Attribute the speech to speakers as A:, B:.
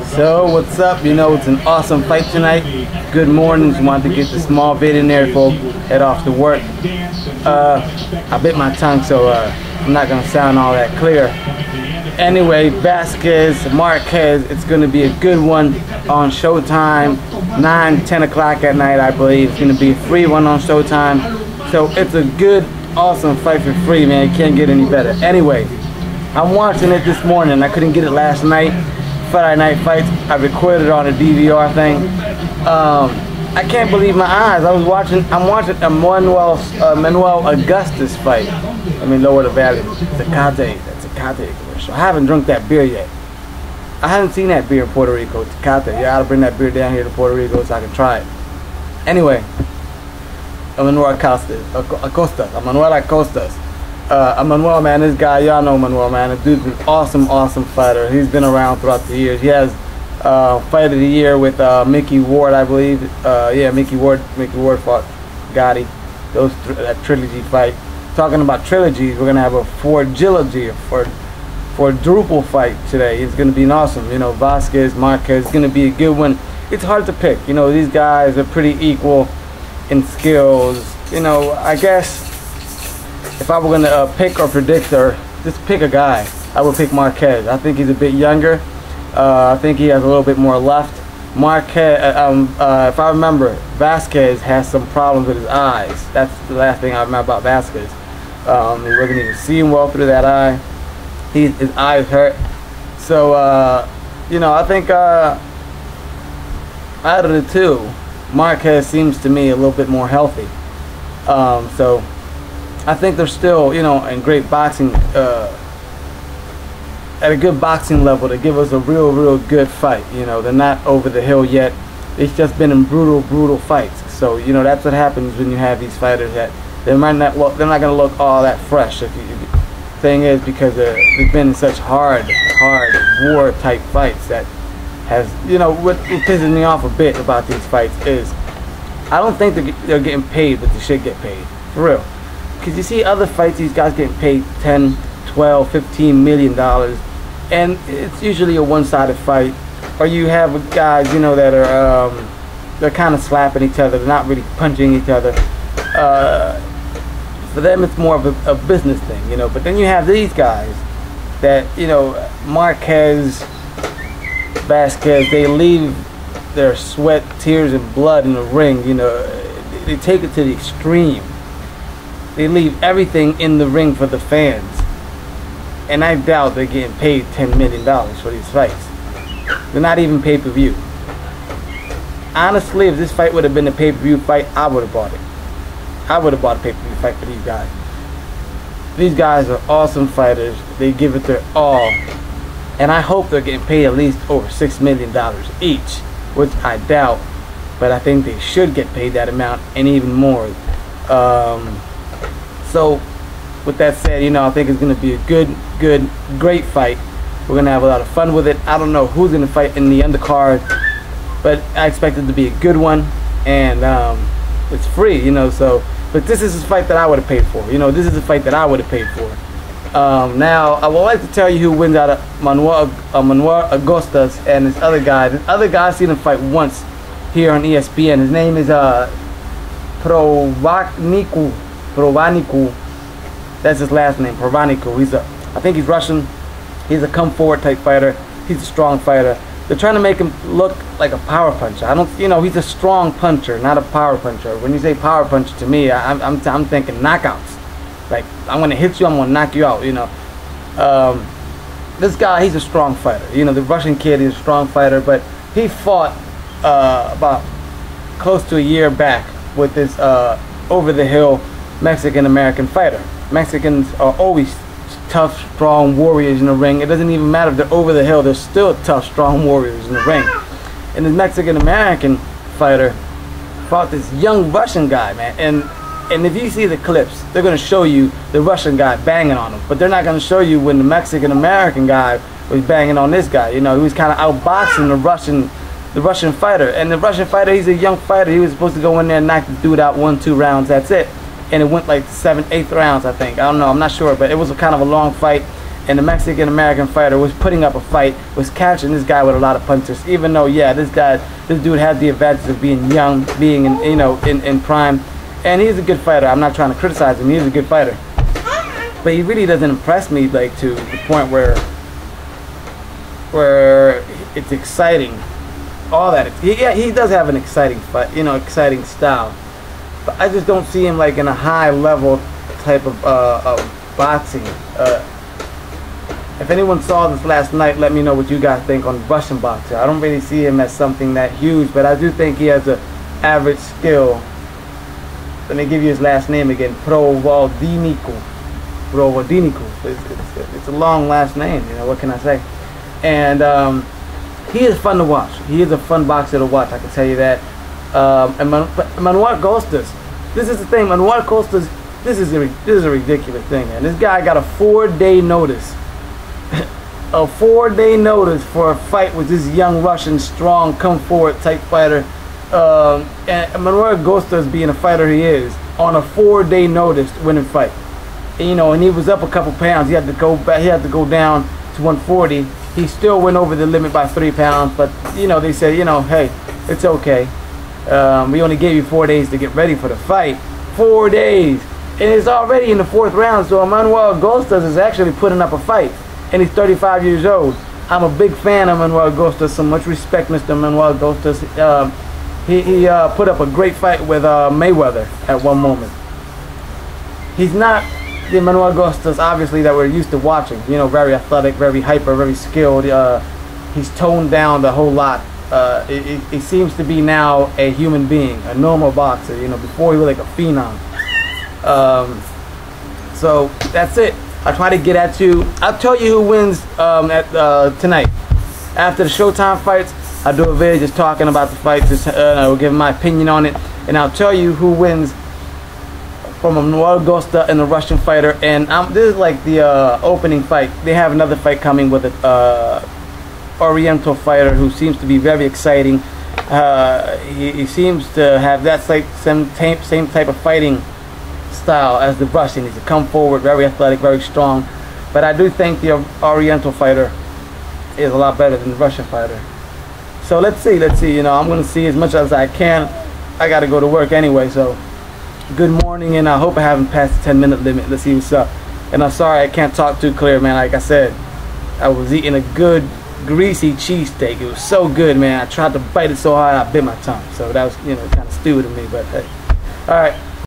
A: So what's up? You know, it's an awesome fight tonight. Good morning. Just wanted to get the small vid in there before head off to work. I bit my tongue, so I'm not gonna sound all that clear. Anyway, Vasquez, Marquez, it's gonna be a good one on Showtime, 9-10 o'clock at night, I believe. It's gonna be a free one on Showtime. So it's a good, awesome fight for free, man. You can't get any better. Anyway, I'm watching it this morning. I couldn't get it last night. Friday Night Fights. I recorded it on a DVR thing. I can't believe my eyes. I'm watching a Manuel Augustus fight. I mean, lower the valley. Tecate. That's a Tecate commercial. I haven't drunk that beer yet. I haven't seen that beer in Puerto Rico. Tecate. Yeah, I'll bring that beer down here to Puerto Rico so I can try it. Anyway, Manuel Acosta. Manuel, man, this guy, y'all know Manuel, man. This dude's an awesome fighter. He's been around throughout the years. He has fight of the year with Mickey Ward, I believe. Yeah, Mickey Ward fought Gotti. That trilogy fight. Talking about trilogies, we're gonna have a quadruple fight today. It's gonna be an awesome. You know, Vasquez, Marquez. It's gonna be a good one. It's hard to pick. You know, these guys are pretty equal in skills. You know, I guess if I were going to pick or predict or just pick a guy, I would pick Marquez. I think he's a bit younger. I think he has a little bit more left. Marquez, if I remember, Vasquez has some problems with his eyes. That's the last thing I remember about Vasquez. He wasn't even seeing well through that eye. His eyes hurt. So, you know, I think out of the two, Marquez seems to me a little bit more healthy. So I think they're still, you know, in great boxing, at a good boxing level to give us a real good fight. You know, they're not over the hill yet. It's just been in brutal fights. So, you know, that's what happens when you have these fighters that they might not look, they're not going to look all that fresh. Thing is, because they've been in such hard war type fights that has, you know, what pisses me off a bit about these fights is I don't think they're getting paid what they should get paid, for real. Because you see other fights, these guys getting paid 10, 12, 15 million dollars, and it's usually a one-sided fight. Or you have guys, you know, that are they're kind of slapping each other, they're not really punching each other. For them, it's more of a business thing, you know. But then you have these guys that, you know, Marquez, Vasquez, they leave their sweat, tears, and blood in the ring. You know, they take it to the extreme. They leave everything in the ring for the fans, and I doubt they're getting paid $10 million for these fights. They're not even pay-per-view. Honestly, if this fight would have been a pay-per-view fight, I would have bought it. I would have bought a pay-per-view fight for these guys. These guys are awesome fighters. They give it their all, and I hope they're getting paid at least over $6 million each, which I doubt, but I think they should get paid that amount and even more. So, with that said, you know, I think it's going to be a great fight. We're going to have a lot of fun with it. I don't know who's going to fight in the undercard, but I expect it to be a good one, and it's free, you know. So, but this is a fight that I would have paid for. You know, this is a fight that I would have paid for. Now, I would like to tell you who wins out of Manuel Augustus and this other guy. This other guy, I've seen him fight once here on ESPN. His name is Provaniku. That's his last name, Provaniku. I think he's Russian. He's a come forward type fighter. He's a strong fighter. They're trying to make him look like a power puncher. You know, he's a strong puncher, not a power puncher. When you say power puncher to me, I'm thinking knockouts. Like, I'm gonna hit you, I'm gonna knock you out. You know, this guy, he's a strong fighter. You know, the Russian kid is a strong fighter, but he fought about close to a year back with this over the hill Mexican-American fighter. Mexicans are always tough, strong warriors in the ring. It doesn't even matter if they're over the hill, they're still tough, strong warriors in the ring. And this Mexican-American fighter fought this young Russian guy, man. And if you see the clips, they're going to show you the Russian guy banging on him. But they're not going to show you when the Mexican-American guy was banging on this guy. You know, he was kind of outboxing the Russian fighter. And the Russian fighter, he's a young fighter. He was supposed to go in there and knock the dude out 1-2 rounds, that's it. And it went like 7th, 8th rounds, I think. I don't know, I'm not sure, but it was a kind of a long fight. and the Mexican-American fighter was putting up a fight, was catching this guy with a lot of punches, even though, yeah, this dude had the advantage of being young, being in, you know, in prime, and he's a good fighter. I'm not trying to criticize him, he's a good fighter, but he really doesn't impress me, like, to the point where it's exciting. All that, yeah, he does have an exciting fight, you know, exciting style, but I just don't see him like in a high level type of boxing. If anyone saw this last night, let me know what you guys think on Russian boxer. I don't really see him as something that huge, but I do think he has an average skill. Let me give you his last name again, Provodniku. It's a long last name, you know, what can I say? And he is fun to watch. He is a fun boxer to watch, I can tell you that. And Manuel Costas, this is the thing, Manuel Costas, this is a ridiculous thing, man. This guy got a 4-day notice. A 4-day notice for a fight with this young Russian, strong, come forward type fighter. And Manuel Costas, being a fighter he is, on a 4-day notice to win a fight. And, you know, and he was up a couple pounds. He had to go back. He had to go down to 140. He still went over the limit by 3 pounds. But, you know, they said, you know, hey, it's okay. We only gave you 4 days to get ready for the fight. 4 days. And it's already in the 4th round. So Manuel Costas is actually putting up a fight. And he's 35 years old. I'm a big fan of Manuel Costas. So much respect, Mr. Manuel Costas. He put up a great fight with Mayweather at one moment. He's not the Manuel Costas, obviously, that we're used to watching. You know, very athletic, very hyper, very skilled. He's toned down the whole lot. He seems to be now a human being, a normal boxer. You know, before he was like a phenom. So that's it. I'll try to get at you. I'll tell you who wins tonight. After the Showtime fights, I'll do a video just talking about the fight. I will give my opinion on it. And I'll tell you who wins from Manuel Costas and the Russian fighter. And this is like the opening fight. They have another fight coming with an Oriental fighter who seems to be very exciting. He seems to have that same type of fighting style as the Russian. He's a come forward, very athletic, very strong. But I do think the Oriental fighter is a lot better than the Russian fighter. So let's see. You know, I'm going to see as much as I can. I got to go to work anyway, so good morning, and I hope I haven't passed the 10-minute limit. Let's see what's up. And I'm sorry I can't talk too clear, man. Like I said, I was eating a good greasy cheesesteak. It was so good, man. I tried to bite it so hard I bit my tongue. So that was, you know, kind of stupid of me, but hey. All right.